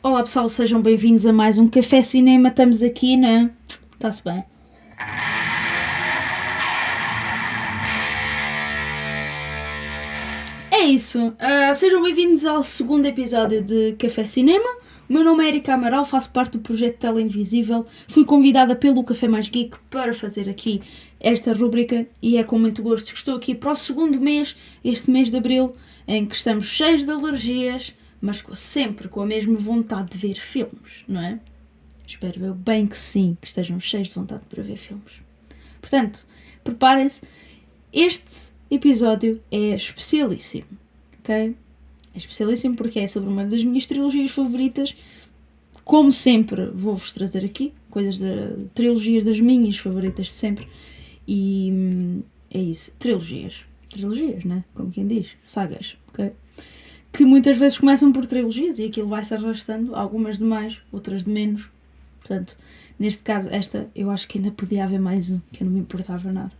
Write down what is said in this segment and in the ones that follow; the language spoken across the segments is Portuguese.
Olá pessoal, sejam bem-vindos a mais um Café Cinema. Estamos aqui, né? Está-se bem. É isso. Sejam bem-vindos ao segundo episódio de Café Cinema. O meu nome é Erika Amaral, faço parte do projeto Tela Invisível. Fui convidada pelo Café Mais Geek para fazer aqui esta rúbrica e é com muito gosto que estou aqui para o segundo mês, este mês de Abril, em que estamos cheios de alergias, mas sempre com a mesma vontade de ver filmes, não é? Espero eu bem que sim, que estejam cheios de vontade para ver filmes. Portanto, preparem-se. Este episódio é especialíssimo, ok? É especialíssimo porque é sobre uma das minhas trilogias favoritas. Como sempre, vou-vos trazer aqui coisas de trilogias das minhas favoritas de sempre. E é isso. Trilogias, né? Como quem diz. Sagas, ok? Que muitas vezes começam por trilogias e aquilo vai-se arrastando. Algumas de mais, outras de menos. Portanto, neste caso, esta eu acho que ainda podia haver mais um, que eu não me importava nada.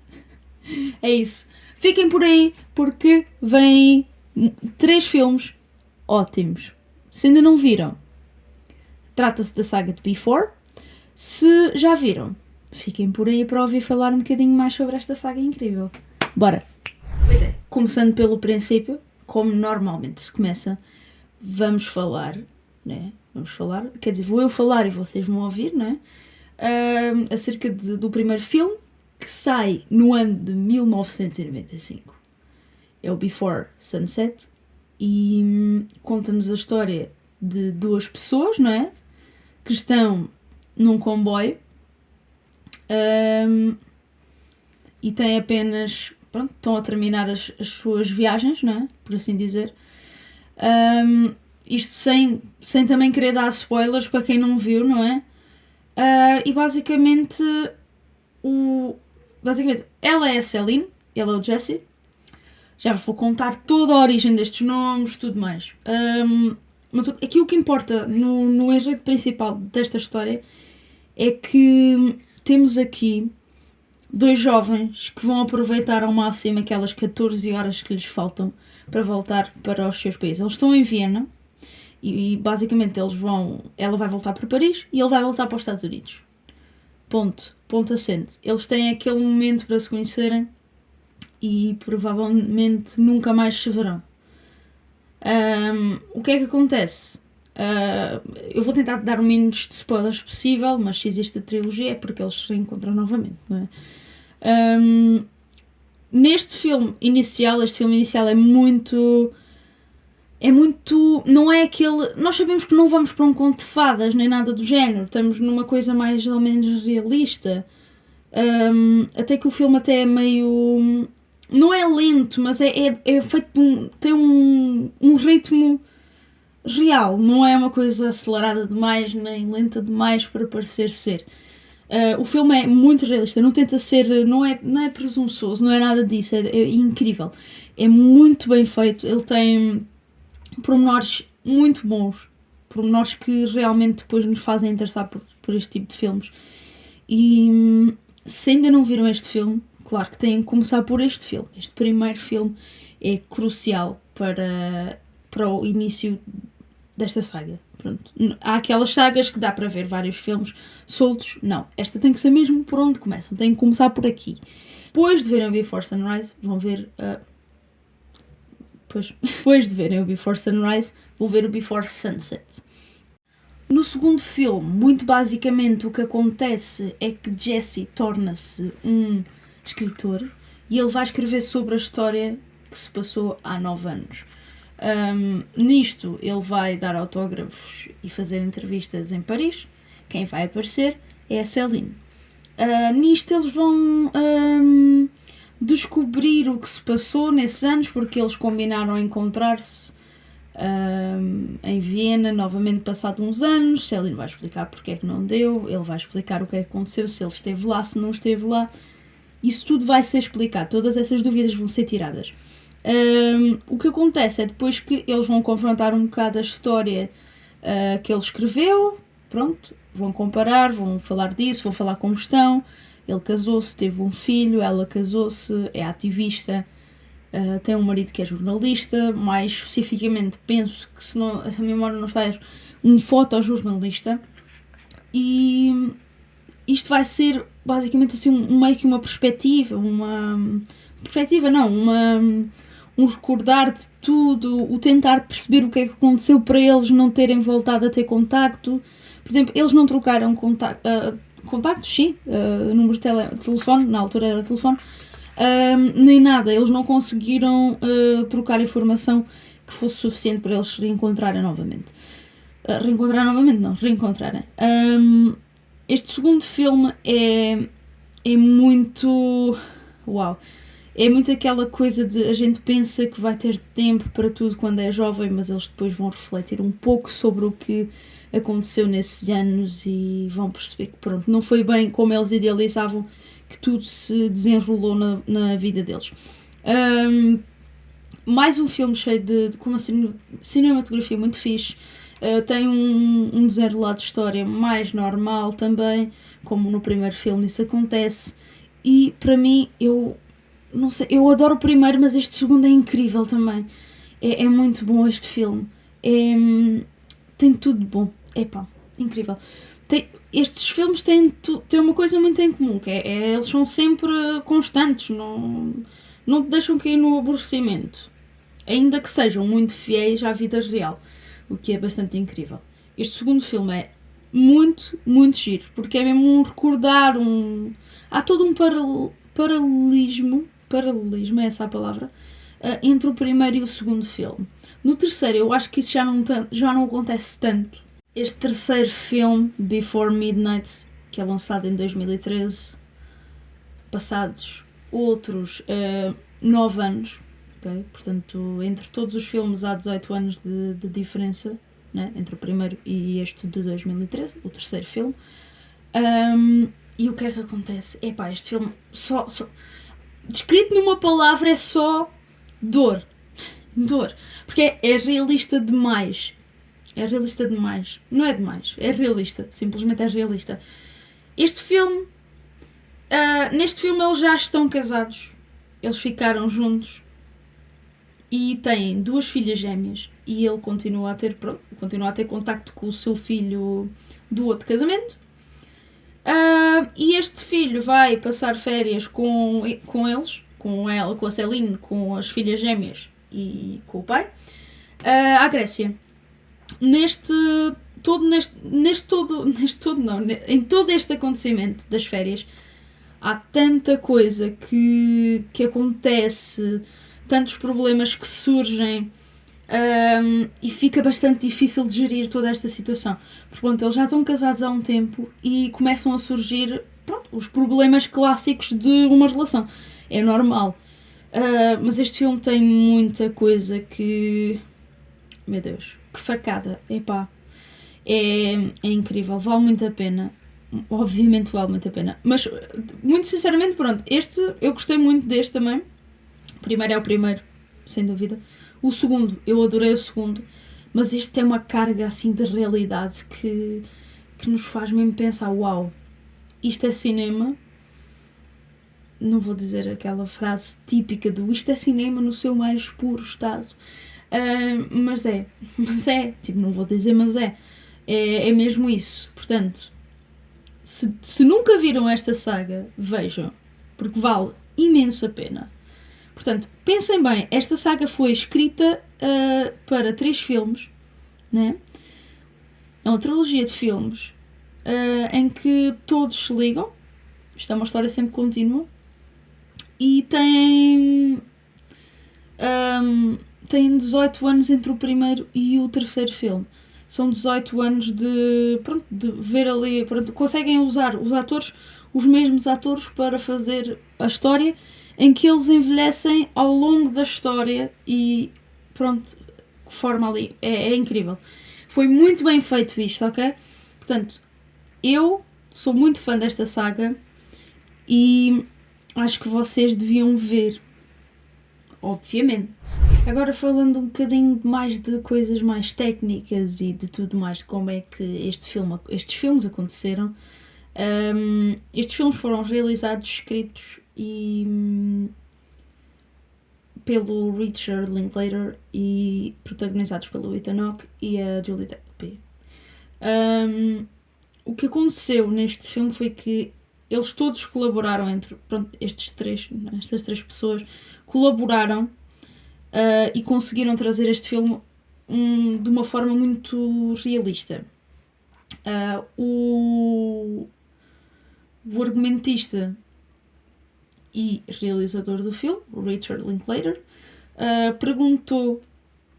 É isso. Fiquem por aí, porque vêm 3 filmes ótimos. Se ainda não viram, trata-se da saga de Before. Se já viram, fiquem por aí para ouvir falar um bocadinho mais sobre esta saga incrível. Bora! Pois é, começando pelo princípio, como normalmente se começa, vamos falar, né? Quer dizer, vou eu falar e vocês vão ouvir, não é? Acerca do primeiro filme, que sai no ano de 1995. É o Before Sunset e conta-nos a história de 2 pessoas, não é? Que estão num comboio e têm apenas, pronto, estão a terminar as suas viagens, não é? Por assim dizer. Isto sem também querer dar spoilers para quem não viu, não é? E basicamente ela é a Celine, ele é o Jesse. Já vos vou contar toda a origem destes nomes, tudo mais. Mas aqui o que importa no enredo principal desta história é que temos aqui 2 jovens que vão aproveitar ao máximo aquelas 14 horas que lhes faltam para voltar para os seus países. Eles estão em Viena e basicamente ela vai voltar para Paris e ele vai voltar para os Estados Unidos. Ponto assente. Eles têm aquele momento para se conhecerem e provavelmente nunca mais se verão. O que é que acontece? Eu vou tentar dar o menos de spoilers possível, mas se existe a trilogia é porque eles se reencontram novamente, não é? Este filme inicial é muito... não é aquele... Nós sabemos que não vamos para um conto de fadas, nem nada do género. Estamos numa coisa mais ou menos realista. Até que o filme até é meio... Não é lento, mas é feito... Tem um ritmo real. Não é uma coisa acelerada demais, nem lenta demais para parecer ser. O filme é muito realista, não tenta ser, não é presunçoso, não é nada disso, é incrível, é muito bem feito, ele tem pormenores muito bons, pormenores que realmente depois nos fazem interessar por este tipo de filmes. E se ainda não viram este filme, claro que têm que começar por este filme. Este primeiro filme é crucial para o início desta saga. Pronto. Há aquelas sagas que dá para ver vários filmes soltos. Não, esta tem que ser mesmo por onde começam. Tem que começar por aqui. Depois de verem o Before Sunrise, vão ver... Depois de verem o Before Sunrise, vão ver o Before Sunset. No segundo filme, muito basicamente, o que acontece é que Jesse torna-se um escritor e ele vai escrever sobre a história que se passou há 9 anos. Nisto ele vai dar autógrafos e fazer entrevistas em Paris. Quem vai aparecer é a Celine. Nisto eles vão descobrir o que se passou nesses anos, porque eles combinaram encontrar-se em Viena novamente passado uns anos. Celine vai explicar porque é que não deu, ele vai explicar o que é que aconteceu, se ele esteve lá, se não esteve lá. Isso tudo vai ser explicado, todas essas dúvidas vão ser tiradas. O que acontece é depois que eles vão confrontar um bocado a história que ele escreveu, pronto, vão comparar, vão falar disso, vão falar como estão. Ele casou-se, teve um filho, ela casou-se, é ativista, tem um marido que é jornalista, mais especificamente penso que, se não, a memória não está, um fotojornalista, e isto vai ser basicamente assim meio que uma perspectiva, um recordar de tudo, o tentar perceber o que é que aconteceu para eles não terem voltado a ter contacto. Por exemplo, eles não trocaram contactos, sim, número de telefone, na altura era telefone, nem nada. Eles não conseguiram trocar informação que fosse suficiente para eles se reencontrarem novamente. Reencontrarem. Este segundo filme é muito... Uau! É muito aquela coisa de a gente pensa que vai ter tempo para tudo quando é jovem, mas eles depois vão refletir um pouco sobre o que aconteceu nesses anos e vão perceber que pronto, não foi bem como eles idealizavam que tudo se desenrolou na vida deles. Mais um filme cheio com uma cinematografia muito fixe. Tem um desenrolar de história mais normal também, como no primeiro filme isso acontece. E para mim, eu não sei, eu adoro o primeiro, mas este segundo é incrível também. É muito bom este filme. Tem tudo de bom. Incrível. Estes filmes têm uma coisa muito em comum, que eles são sempre constantes, não te deixam cair no aborrecimento. Ainda que sejam muito fiéis à vida real, o que é bastante incrível. Este segundo filme é muito, muito giro, porque é mesmo um recordar, há todo um paralelismo, é essa a palavra, entre o primeiro e o segundo filme. No terceiro, eu acho que isso já não acontece tanto. Este terceiro filme, Before Midnight, que é lançado em 2013, passados outros 9 anos, okay? Portanto, entre todos os filmes há 18 anos de diferença, né? Entre o primeiro e este de 2013, o terceiro filme. E o que é que acontece? Este filme só descrito numa palavra é só dor. Porque é realista demais. Não é demais, é realista. Simplesmente é realista. Este filme... neste filme eles já estão casados. Eles ficaram juntos. E têm 2 filhas gêmeas. E ele continua a ter contacto com o seu filho do outro casamento. E este filho vai passar férias com eles, com a Celine, com as filhas gêmeas e com o pai, à Grécia. Em todo este acontecimento das férias, há tanta coisa que acontece, tantos problemas que surgem, e fica bastante difícil de gerir toda esta situação. Portanto, eles já estão casados há um tempo e começam a surgir os problemas clássicos de uma relação. É normal. Mas este filme tem muita coisa que... Meu Deus, que facada. É incrível, vale muito a pena. Obviamente vale muito a pena. Mas, muito sinceramente, eu gostei muito deste também. O primeiro é o primeiro, sem dúvida. O segundo, eu adorei o segundo. Mas este tem uma carga assim de realidade que nos faz mesmo pensar, uau, isto é cinema. Não vou dizer aquela frase típica do isto é cinema no seu mais puro estado. Mas é, não vou dizer mas é mesmo isso. Portanto, se nunca viram esta saga, vejam, porque vale imenso a pena. Portanto, pensem bem, esta saga foi escrita para 3 filmes, né? É uma trilogia de filmes em que todos se ligam. Isto é uma história sempre contínua. E tem 18 anos entre o primeiro e o terceiro filme. São 18 anos de ver ali... conseguem usar os mesmos atores para fazer a história em que eles envelhecem ao longo da história e forma ali. É incrível. Foi muito bem feito isto, ok? Portanto, eu sou muito fã desta saga e acho que vocês deviam ver. Obviamente. Agora falando um bocadinho mais de coisas mais técnicas e de tudo mais, de como é que estes filmes aconteceram. Estes filmes foram realizados, escritos pelo Richard Linklater e protagonizados pelo Ethan Hawke e a Julie Delpy. O que aconteceu neste filme foi que eles todos colaboraram estas três pessoas colaboraram e conseguiram trazer este filme de uma forma muito realista. O argumentista e realizador do filme, Richard Linklater, perguntou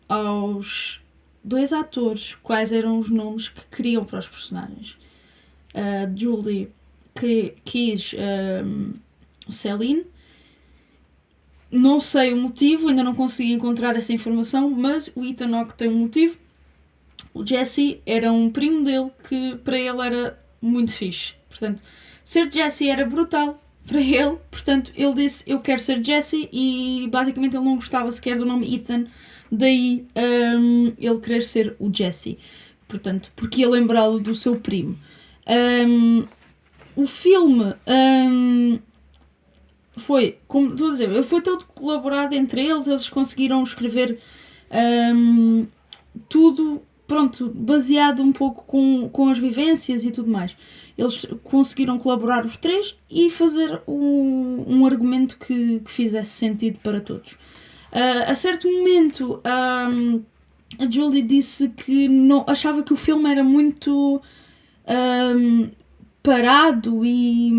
aos 2 atores quais eram os nomes que queriam para os personagens. Julie que quis Celine. Não sei o motivo, ainda não consegui encontrar essa informação, mas o Ethan Hawke tem um motivo. O Jesse era um primo dele que para ele era muito fixe. Portanto, ser Jesse era brutal para ele. Portanto, ele disse, eu quero ser Jesse, e basicamente ele não gostava sequer do nome Ethan. Daí ele querer ser o Jesse. Portanto, porque ia lembrá-lo do seu primo. O filme foi, como estou a dizer, foi todo colaborado entre eles conseguiram escrever tudo, pronto, baseado um pouco com as vivências e tudo mais. Eles conseguiram colaborar os 3 e fazer um argumento que fizesse sentido para todos. A certo momento, a Julie disse que não, achava que o filme era muito parado e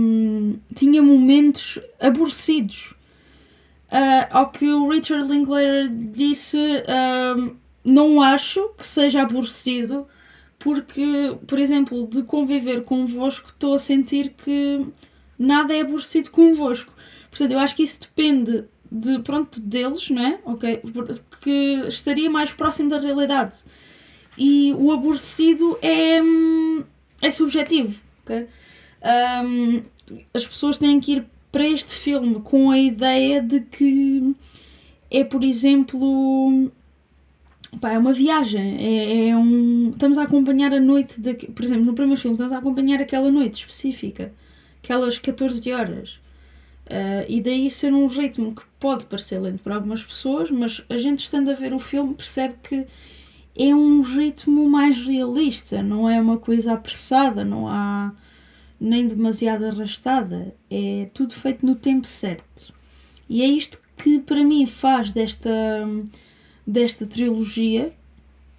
tinha momentos aborrecidos. Ao que o Richard Linklater disse, não acho que seja aborrecido, porque, por exemplo, de conviver convosco, estou a sentir que nada é aborrecido convosco. Portanto, eu acho que isso depende deles, não é? Ok? Que estaria mais próximo da realidade. E o aborrecido é subjetivo, ok? As pessoas têm que ir para este filme com a ideia de que é, por exemplo, é uma viagem, estamos a acompanhar a noite, por exemplo, no primeiro filme estamos a acompanhar aquela noite específica, aquelas 14 horas. E daí ser um ritmo que pode parecer lento para algumas pessoas, mas a gente estando a ver o filme percebe que é um ritmo mais realista, não é uma coisa apressada, não há nem demasiado arrastada, é tudo feito no tempo certo. E é isto que para mim faz desta trilogia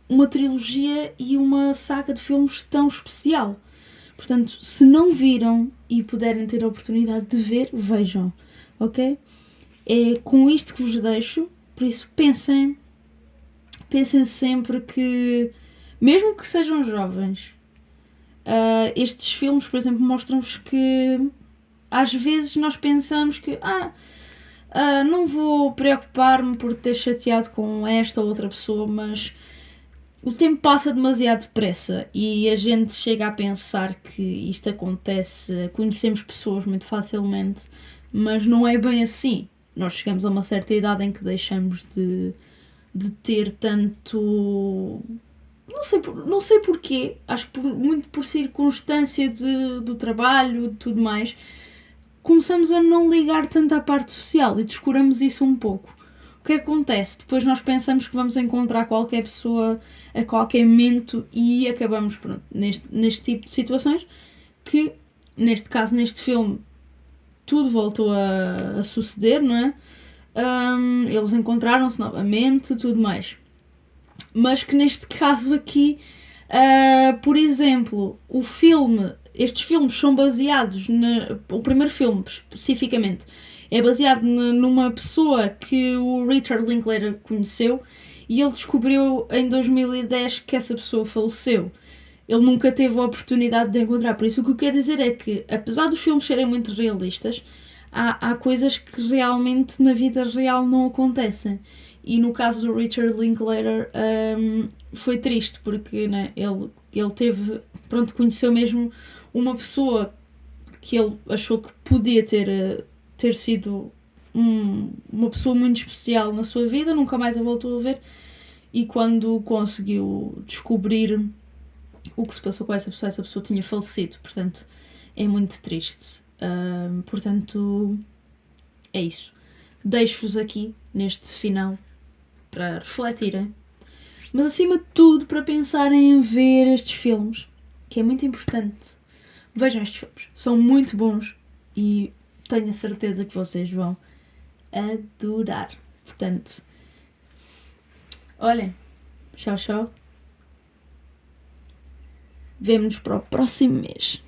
uma trilogia e uma saga de filmes tão especial. Portanto, se não viram e puderem ter a oportunidade de ver, vejam, ok? É com isto que vos deixo, por isso pensem sempre que, mesmo que sejam jovens, estes filmes, por exemplo, mostram-vos que às vezes nós pensamos que não vou preocupar-me por ter chateado com esta ou outra pessoa, mas o tempo passa demasiado depressa e a gente chega a pensar que isto acontece, conhecemos pessoas muito facilmente, mas não é bem assim. Nós chegamos a uma certa idade em que deixamos de ter tanto... Não sei porquê, acho que muito por circunstância do trabalho e tudo mais, começamos a não ligar tanto à parte social e descuramos isso um pouco. O que acontece? Depois nós pensamos que vamos encontrar qualquer pessoa a qualquer momento e acabamos neste tipo de situações que, neste caso, neste filme, tudo voltou a suceder, não é? Eles encontraram-se novamente, tudo mais. Mas que neste caso aqui, por exemplo, estes filmes são baseados, o primeiro filme especificamente, é baseado numa pessoa que o Richard Linklater conheceu e ele descobriu em 2010 que essa pessoa faleceu. Ele nunca teve a oportunidade de encontrar. Por isso o que eu quero dizer é que, apesar dos filmes serem muito realistas, há coisas que realmente na vida real não acontecem. E no caso do Richard Linklater foi triste porque, né, ele teve, conheceu mesmo uma pessoa que ele achou que podia ter sido uma pessoa muito especial na sua vida, nunca mais a voltou a ver, e quando conseguiu descobrir o que se passou com essa pessoa tinha falecido. Portanto, é muito triste. Portanto, é isso. Deixo-vos aqui neste final para refletirem, mas acima de tudo para pensarem em ver estes filmes, que é muito importante. Vejam estes filmes, são muito bons e tenho a certeza que vocês vão adorar. Portanto, olhem, tchau, tchau. Vemo-nos para o próximo mês.